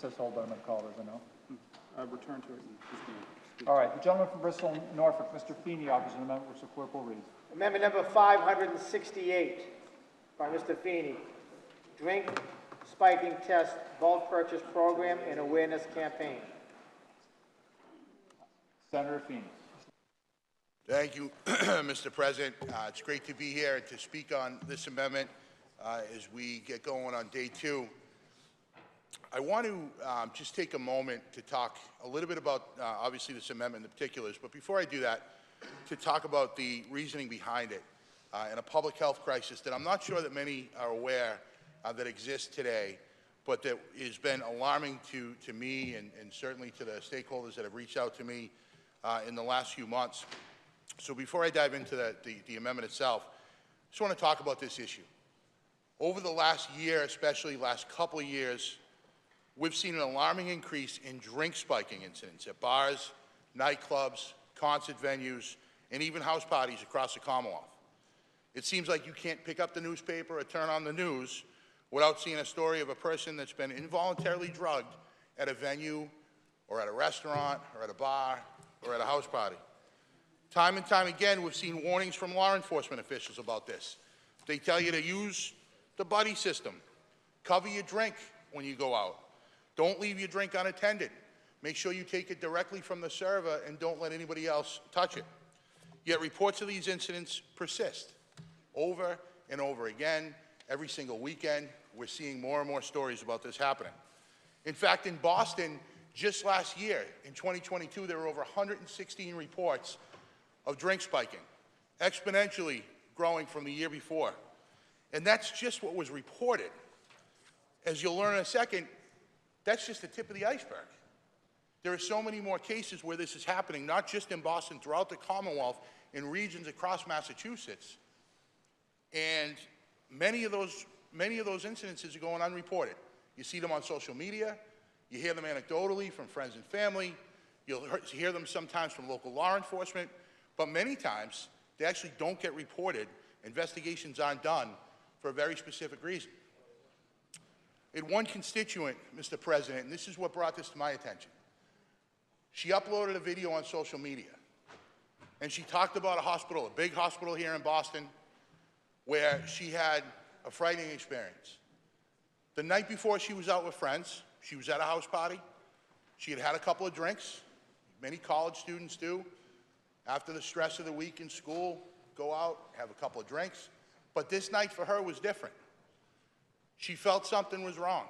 says hold, but I'm going to call it as a no. Return to it. All right, the gentleman from Bristol, Norfolk, Mr. Feeney, offers an amendment which the clerk will read. Amendment number 568 by Mr. Feeney. Drink spiking test bulk purchase program and awareness campaign. Senator Feeney. Thank you, Mr. President. It's great to be here to speak on this amendment as we get going on day 2. I want to just take a moment to talk a little bit about, obviously, this amendment in the particulars, but before I do that, to talk about the reasoning behind it and a public health crisis that I'm not sure that many are aware that exists today, but that has been alarming to me and certainly to the stakeholders that have reached out to me in the last few months. So before I dive into the amendment itself, I just want to talk about this issue. Over the last year, especially last couple of years, we've seen an alarming increase in drink spiking incidents at bars, nightclubs, concert venues, and even house parties across the Commonwealth. It seems like you can't pick up the newspaper or turn on the news without seeing a story of a person that's been involuntarily drugged at a venue or at a restaurant or at a bar or at a house party. Time and time again, we've seen warnings from law enforcement officials about this. They tell you to use the buddy system. Cover your drink when you go out. Don't leave your drink unattended. Make sure you take it directly from the server and don't let anybody else touch it. Yet reports of these incidents persist. Over and over again, every single weekend, we're seeing more and more stories about this happening. In fact, in Boston, just last year, in 2022, there were over 116 reports of drink spiking, exponentially growing from the year before. And that's just what was reported. As you'll learn in a second, that's just the tip of the iceberg. There are so many more cases where this is happening, not just in Boston, throughout the Commonwealth, in regions across Massachusetts. And many of those incidences are going unreported. You see them on social media, you hear them anecdotally from friends and family, you'll hear them sometimes from local law enforcement, but many times they actually don't get reported. Investigations aren't done for a very specific reason. In one constituent, Mr. President, and this is what brought this to my attention, she uploaded a video on social media, and she talked about a hospital, a big hospital here in Boston, where she had a frightening experience. The night before she was out with friends, she was at a house party, she had had a couple of drinks, many college students do. After the stress of the week in school, go out, have a couple of drinks. But this night for her was different. She felt something was wrong.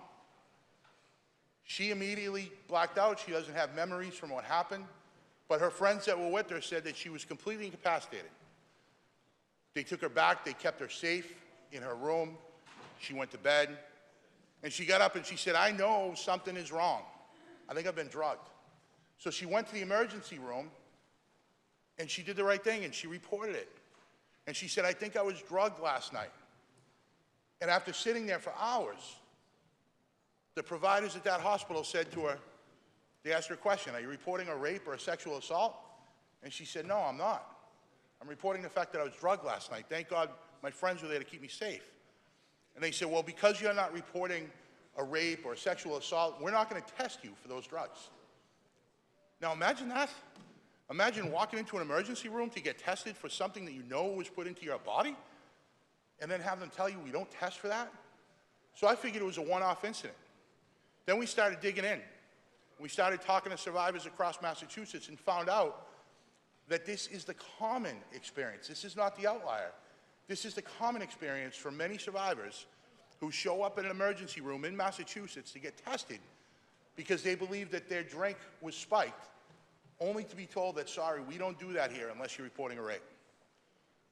She immediately blacked out. She doesn't have memories from what happened. But her friends that were with her said that she was completely incapacitated. They took her back. They kept her safe in her room. She went to bed. And she got up and she said, I know something is wrong. I think I've been drugged. So she went to the emergency room, and she did the right thing, and she reported it. And she said, I think I was drugged last night. And after sitting there for hours, the providers at that hospital said to her, they asked her a question, are you reporting a rape or a sexual assault? And she said, no, I'm not. I'm reporting the fact that I was drugged last night. Thank God my friends were there to keep me safe. And they said, well, because you're not reporting a rape or a sexual assault, we're not going to test you for those drugs. Now imagine that. Imagine walking into an emergency room to get tested for something that you know was put into your body, and then have them tell you we don't test for that? So I figured it was a one-off incident. Then we started digging in. We started talking to survivors across Massachusetts and found out that this is the common experience. This is not the outlier. This is the common experience for many survivors who show up in an emergency room in Massachusetts to get tested because they believe that their drink was spiked, only to be told that, sorry, we don't do that here unless you're reporting a rape.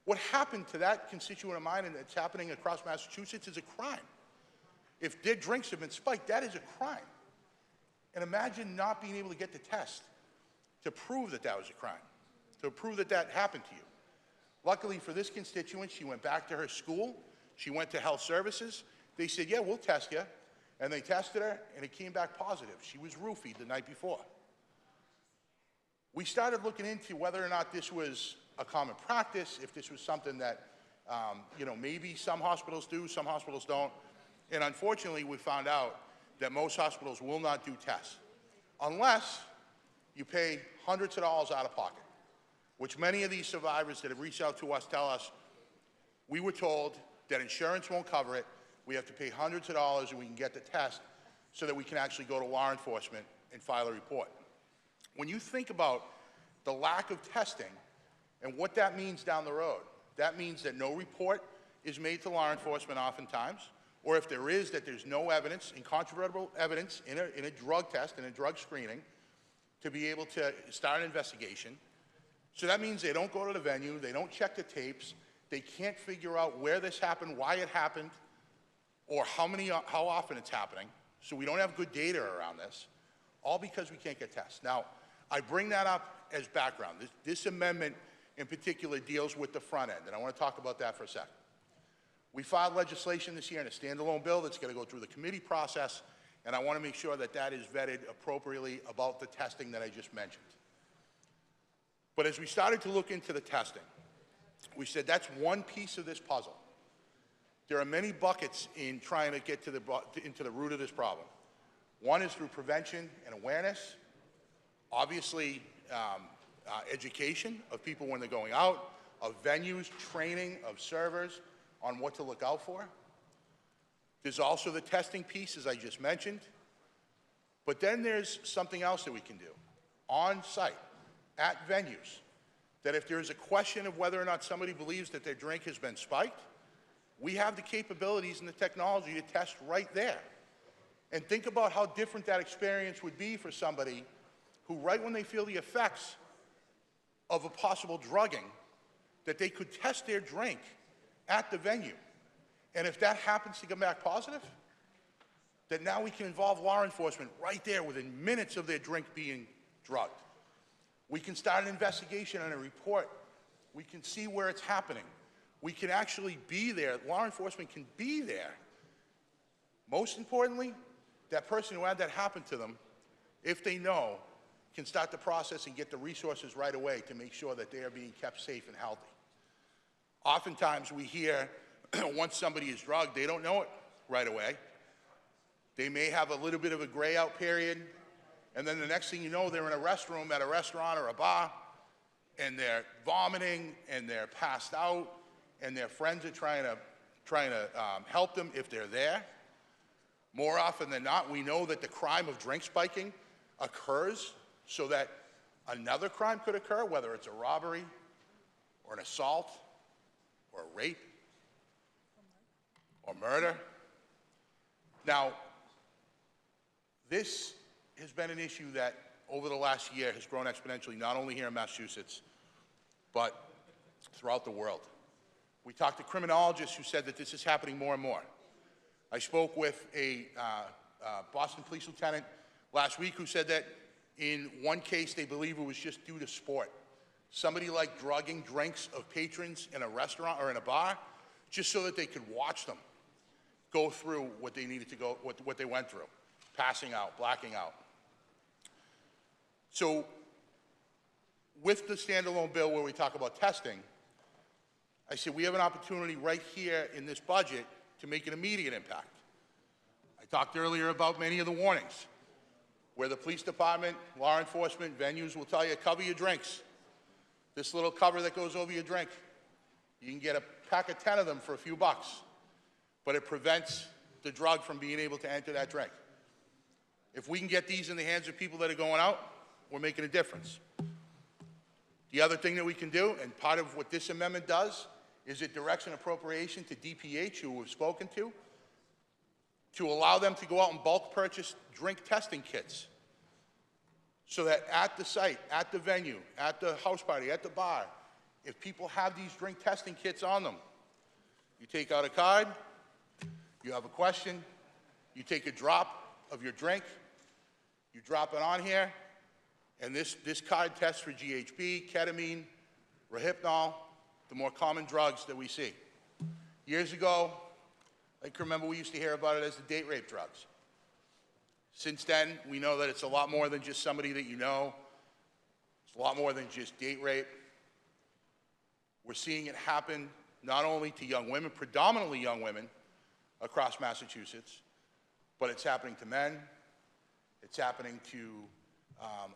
What happened to that constituent of mine and it's happening across Massachusetts is a crime. If their drinks have been spiked, that is a crime. And imagine not being able to get the test to prove that that was a crime, to prove that that happened to you. Luckily for this constituent, she went back to her school. She went to health services. They said, yeah, we'll test you. And they tested her, and it came back positive. She was roofied the night before. We started looking into whether or not this was a common practice, if this was something that, maybe some hospitals do, some hospitals don't. And unfortunately, we found out that most hospitals will not do tests unless you pay hundreds of dollars out of pocket, which many of these survivors that have reached out to us tell us, we were told that insurance won't cover it, we have to pay hundreds of dollars and we can get the test so that we can actually go to law enforcement and file a report. When you think about the lack of testing and what that means down the road, that means that no report is made to law enforcement oftentimes, or if there is, that there's no evidence, incontrovertible evidence in a drug test, in a drug screening, to be able to start an investigation. So that means they don't go to the venue, they don't check the tapes, they can't figure out where this happened, why it happened, or how often it's happening. So we don't have good data around this, all because we can't get tests. Now, I bring that up as background. This amendment in particular deals with the front end, and I want to talk about that for a second. We filed legislation this year in a standalone bill that's going to go through the committee process, and I want to make sure that that is vetted appropriately about the testing that I just mentioned. But as we started to look into the testing, we said that's one piece of this puzzle. There are many buckets in trying to get into the root of this problem. One is through prevention and awareness, obviously education of people when they're going out, of venues, training of servers on what to look out for. There's also the testing piece, as I just mentioned. But then there's something else that we can do on site, at venues, that if there's a question of whether or not somebody believes that their drink has been spiked, we have the capabilities and the technology to test right there. And think about how different that experience would be for somebody who, right when they feel the effects of a possible drugging, that they could test their drink at the venue. And if that happens to come back positive, then now we can involve law enforcement right there within minutes of their drink being drugged. We can start an investigation and a report. We can see where it's happening. We can actually be there. Law enforcement can be there. Most importantly, that person who had that happen to them, if they know, can start the process and get the resources right away to make sure that they are being kept safe and healthy. Oftentimes we hear once somebody is drugged, they don't know it right away. They may have a little bit of a gray out period, and then the next thing you know, they're in a restroom at a restaurant or a bar, and they're vomiting, and they're passed out, and their friends are trying to help them if they're there. More often than not, we know that the crime of drink spiking occurs so that another crime could occur, whether it's a robbery or an assault or a rape or murder. Now, this has been an issue that over the last year has grown exponentially, not only here in Massachusetts, but throughout the world. We talked to criminologists who said that this is happening more and more. I spoke with a Boston police lieutenant last week who said that in one case they believe it was just due to sport. Somebody like drugging drinks of patrons in a restaurant or in a bar just so that they could watch them go through what they needed to go, what they went through, passing out, blacking out. So with the standalone bill where we talk about testing, I said we have an opportunity right here in this budget to make an immediate impact. I talked earlier about many of the warnings where the police department, law enforcement, venues will tell you, cover your drinks. This little cover that goes over your drink. You can get a pack of 10 of them for a few bucks, but it prevents the drug from being able to enter that drink. If we can get these in the hands of people that are going out, we're making a difference. The other thing that we can do, and part of what this amendment does, is it directs an appropriation to DPH, who we've spoken to allow them to go out and bulk purchase drink testing kits. So that at the site, at the venue, at the house party, at the bar, if people have these drink testing kits on them, you take out a card, you have a question, you take a drop of your drink, you drop it on here, and this card tests for GHB, ketamine, Rohypnol, the more common drugs that we see. Years ago, I can remember we used to hear about it as the date rape drugs. Since then, we know that it's a lot more than just somebody that you know. It's a lot more than just date rape. We're seeing it happen not only to young women, predominantly young women across Massachusetts, but it's happening to men. It's happening to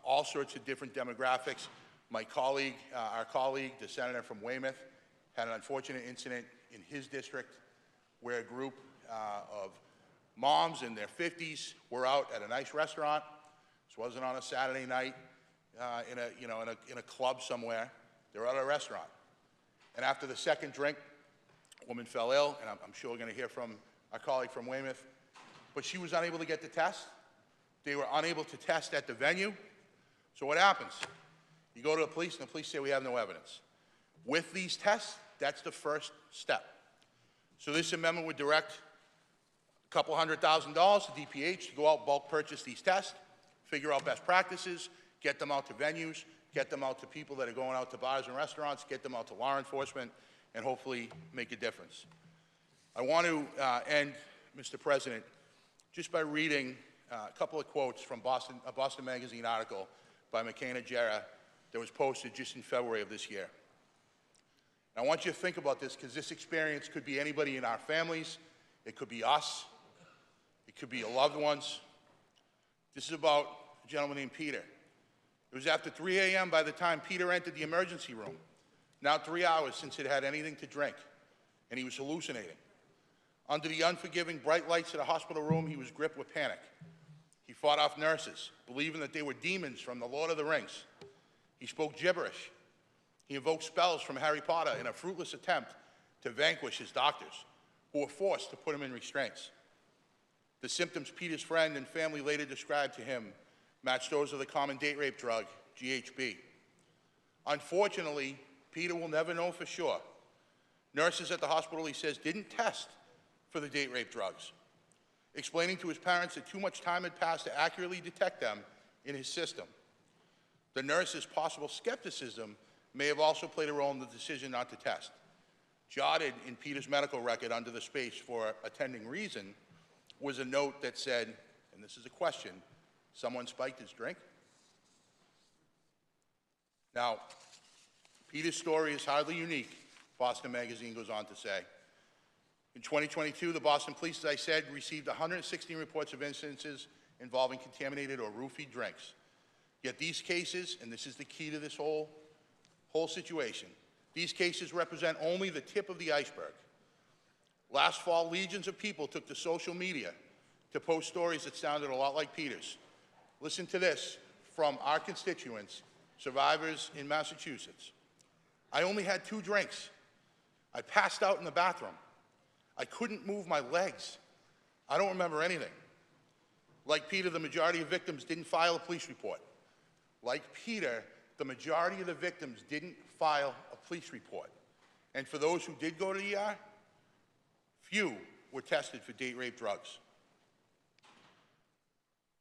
all sorts of different demographics. My colleague, our colleague, the senator from Weymouth, had an unfortunate incident in his district where a group of moms in their 50s were out at a nice restaurant. This wasn't on a Saturday night in a club somewhere. They were at a restaurant. And after the second drink, a woman fell ill, and I'm sure we're going to hear from our colleague from Weymouth, but she was unable to get the test. They were unable to test at the venue. So what happens? You go to the police, and the police say, we have no evidence. With these tests, that's the first step. So this amendment would direct a couple $100,000 to DPH to go out, bulk purchase these tests, figure out best practices, get them out to venues, get them out to people that are going out to bars and restaurants, get them out to law enforcement, and hopefully make a difference. I want to end, Mr. President, just by reading a couple of quotes from a Boston Magazine article by McKenna Jarrah that was posted just in February of this year. And I want you to think about this, because this experience could be anybody in our families. It could be us. It could be your loved ones. This is about a gentleman named Peter. It was after 3 a.m. by the time Peter entered the emergency room. Now 3 hours since he'd had anything to drink, and he was hallucinating. Under the unforgiving bright lights of the hospital room, he was gripped with panic. He fought off nurses, believing that they were demons from the Lord of the Rings. He spoke gibberish. He invoked spells from Harry Potter in a fruitless attempt to vanquish his doctors, who were forced to put him in restraints. The symptoms Peter's friend and family later described to him matched those of the common date rape drug, GHB. Unfortunately, Peter will never know for sure. Nurses at the hospital, he says, didn't test for the date rape drugs, explaining to his parents that too much time had passed to accurately detect them in his system. The nurse's possible skepticism may have also played a role in the decision not to test. Jotted in Peter's medical record under the space for attending reason was a note that said, and this is a question, someone spiked his drink? Now, Peter's story is hardly unique, Boston Magazine goes on to say. In 2022, the Boston Police, as I said, received 116 reports of incidences involving contaminated or roofied drinks. Yet these cases, and this is the key to this whole situation, these cases represent only the tip of the iceberg. Last fall, legions of people took to social media to post stories that sounded a lot like Peter's. Listen to this from our constituents, survivors in Massachusetts. I only had 2 drinks. I passed out in the bathroom. I couldn't move my legs. I don't remember anything. Like Peter, the majority of victims didn't file a police report. Like Peter, the majority of the victims didn't file a police report. And for those who did go to the ER, few were tested for date rape drugs.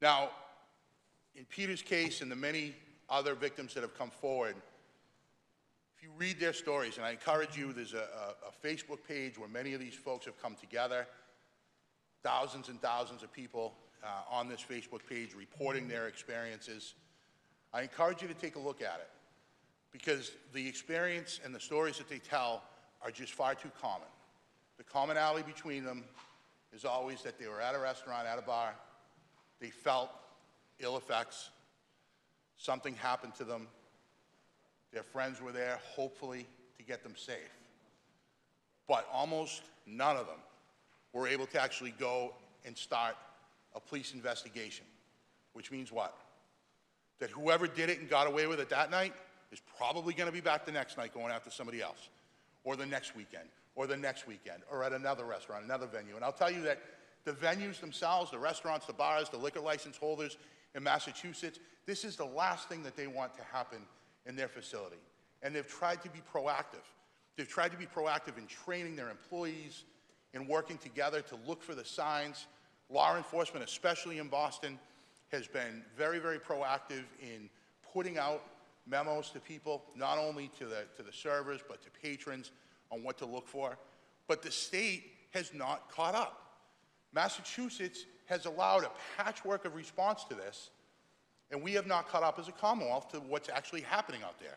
Now, in Peter's case and the many other victims that have come forward, if you read their stories, and I encourage you, there's a Facebook page where many of these folks have come together, thousands and thousands of people on this Facebook page reporting their experiences. I encourage you to take a look at it, because the experience and the stories that they tell are just far too common. The commonality between them is always that they were at a restaurant, at a bar, they felt ill effects, something happened to them, their friends were there, hopefully, to get them safe. But almost none of them were able to actually go and start a police investigation, which means what? That whoever did it and got away with it that night is probably going to be back the next night going after somebody else, or the next weekend, or the next weekend, or at another restaurant, another venue. And I'll tell you that the venues themselves, the restaurants, the bars, the liquor license holders in Massachusetts, this is the last thing that they want to happen in their facility. And they've tried to be proactive. They've tried to be proactive in training their employees, in working together to look for the signs. Law enforcement, especially in Boston, has been very, very proactive in putting out memos to people, not only to the servers, but to patrons on what to look for. But the state has not caught up. Massachusetts has allowed a patchwork of response to this, and we have not caught up as a Commonwealth to what's actually happening out there.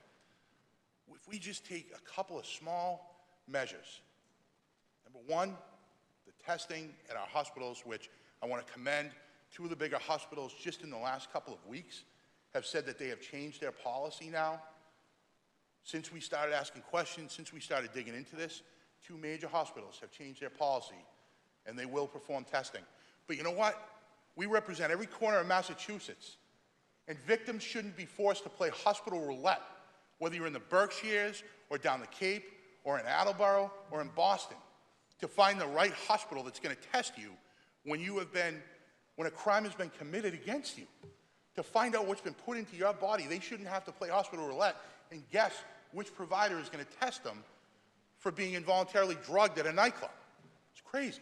If we just take a couple of small measures. Number one, the testing at our hospitals, which I want to commend two of the bigger hospitals just in the last couple of weeks have said that they have changed their policy now. Since we started asking questions, since we started digging into this, two major hospitals have changed their policy, and they will perform testing. But you know what? We represent every corner of Massachusetts, and victims shouldn't be forced to play hospital roulette, whether you're in the Berkshires or down the Cape or in Attleboro or in Boston, to find the right hospital that's going to test you when a crime has been committed against you. To find out what's been put into your body, they shouldn't have to play hospital roulette and guess which provider is going to test them for being involuntarily drugged at a nightclub. It's crazy.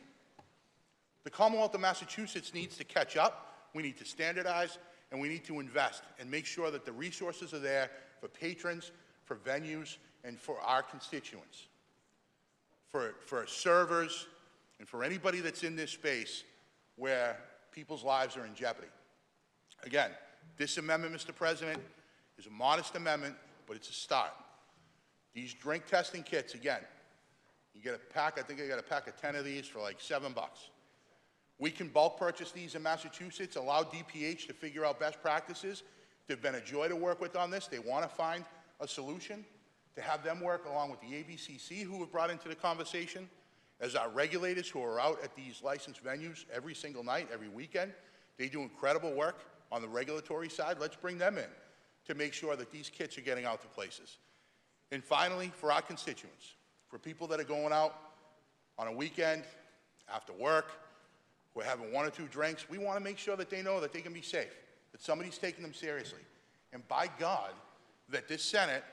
The Commonwealth of Massachusetts needs to catch up. We need to standardize, and we need to invest and make sure that the resources are there for patrons, for venues, and for our constituents, for servers, and for anybody that's in this space where people's lives are in jeopardy. Again, this amendment, Mr. President, is a modest amendment, but it's a start. These drink testing kits, again, you get a pack, I think I got a pack of 10 of these for like $7. We can bulk purchase these in Massachusetts, allow DPH to figure out best practices. They've been a joy to work with on this. They want to find a solution, to have them work along with the ABCC, who have brought into the conversation, as our regulators who are out at these licensed venues every single night, every weekend. They do incredible work on the regulatory side. Let's bring them in to make sure that these kits are getting out to places. And finally, for our constituents, for people that are going out on a weekend, after work, who are having one or two drinks, we want to make sure that they know that they can be safe, that somebody's taking them seriously. And by God, that this Senate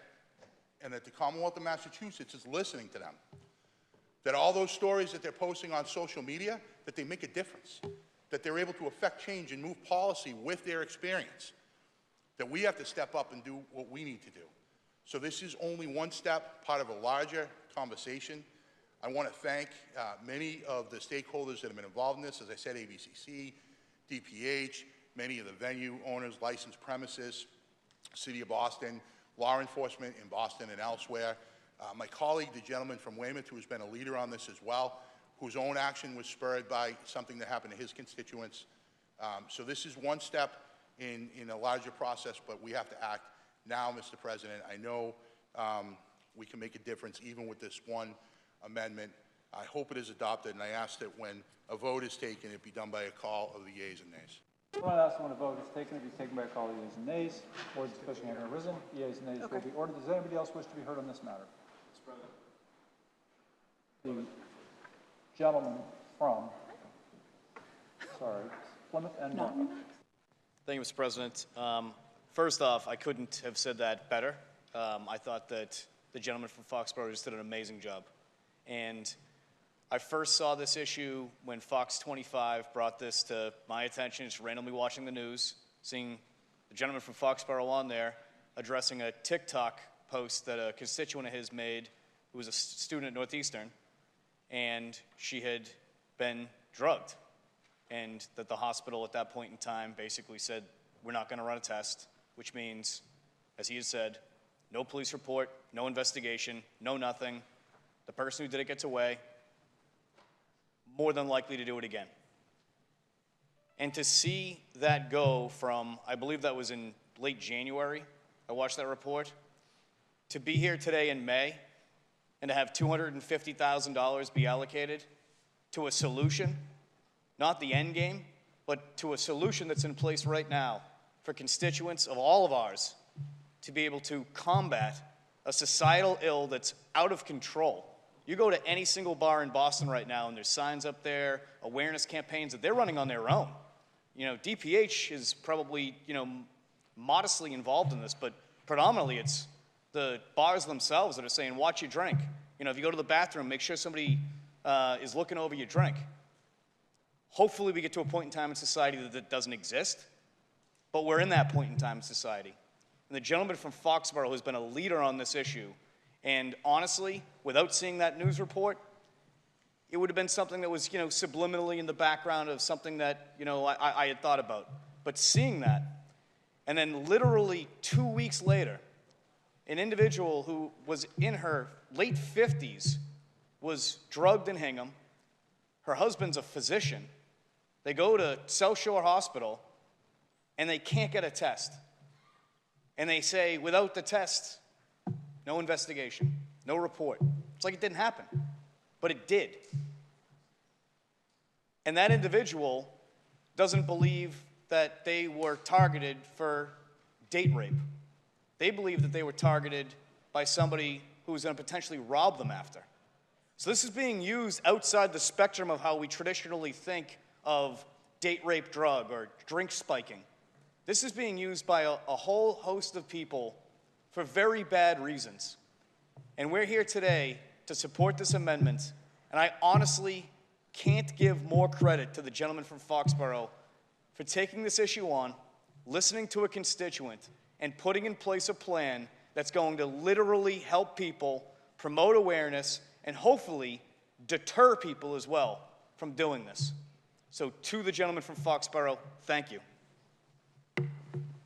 and that the Commonwealth of Massachusetts is listening to them. That all those stories that they're posting on social media, that they make a difference, that they're able to affect change and move policy with their experience, that we have to step up and do what we need to do. So this is only one step, part of a larger conversation. I want to thank many of the stakeholders that have been involved in this. As I said, ABCC, DPH, many of the venue owners, licensed premises, City of Boston, law enforcement in Boston and elsewhere. My colleague, the gentleman from Weymouth, who has been a leader on this as well, whose own action was spurred by something that happened to his constituents. So this is one step in a larger process, but we have to act now, Mr. President. I know we can make a difference even with this one amendment. I hope it is adopted, and I ask that when a vote is taken, it be done by a call of the yeas and nays. I want to ask when a vote is taken, it be taken by a call of yeas and nays. Or discussion having arisen, yeas and nays will be ordered. Does anybody else wish to be heard on this matter? Mr. President. The gentleman from, Plymouth and Norfolk. Thank you, Mr. President. First off, I couldn't have said that better. I thought that the gentleman from Foxborough just did an amazing job. And I first saw this issue when Fox 25 brought this to my attention, just randomly watching the news, seeing the gentleman from Foxborough on there addressing a TikTok post that a constituent of his made who was a student at Northeastern, and she had been drugged. And that the hospital at that point in time basically said, we're not going to run a test, which means, as he had said, no police report, no investigation, no nothing. The person who did it gets away, more than likely to do it again. And to see that go from, I believe that was in late January, I watched that report, to be here today in May and to have $250,000 be allocated to a solution, not the end game, but to a solution that's in place right now for constituents of all of ours to be able to combat a societal ill that's out of control. You go to any single bar in Boston right now, and there's signs up there, awareness campaigns that they're running on their own. You know, DPH is probably, modestly involved in this, but predominantly it's the bars themselves that are saying, watch your drink. If you go to the bathroom, make sure somebody is looking over your drink. Hopefully we get to a point in time in society that doesn't exist, but we're in that point in time in society. And the gentleman from Foxborough has been a leader on this issue. And honestly, without seeing that news report, it would have been something that was, subliminally in the background of something that, I had thought about. But seeing that, and then literally 2 weeks later, an individual who was in her late 50s was drugged in Hingham. Her husband's a physician. They go to South Shore Hospital, and they can't get a test. And they say, without the test, no investigation, no report. It's like it didn't happen, but it did. And that individual doesn't believe that they were targeted for date rape. They believe that they were targeted by somebody who was going to potentially rob them after. So this is being used outside the spectrum of how we traditionally think of date rape drug or drink spiking. This is being used by a whole host of people for very bad reasons. And we're here today to support this amendment, and I honestly can't give more credit to the gentleman from Foxborough for taking this issue on, listening to a constituent, and putting in place a plan that's going to literally help people, promote awareness, and hopefully deter people as well from doing this. So to the gentleman from Foxborough, thank you.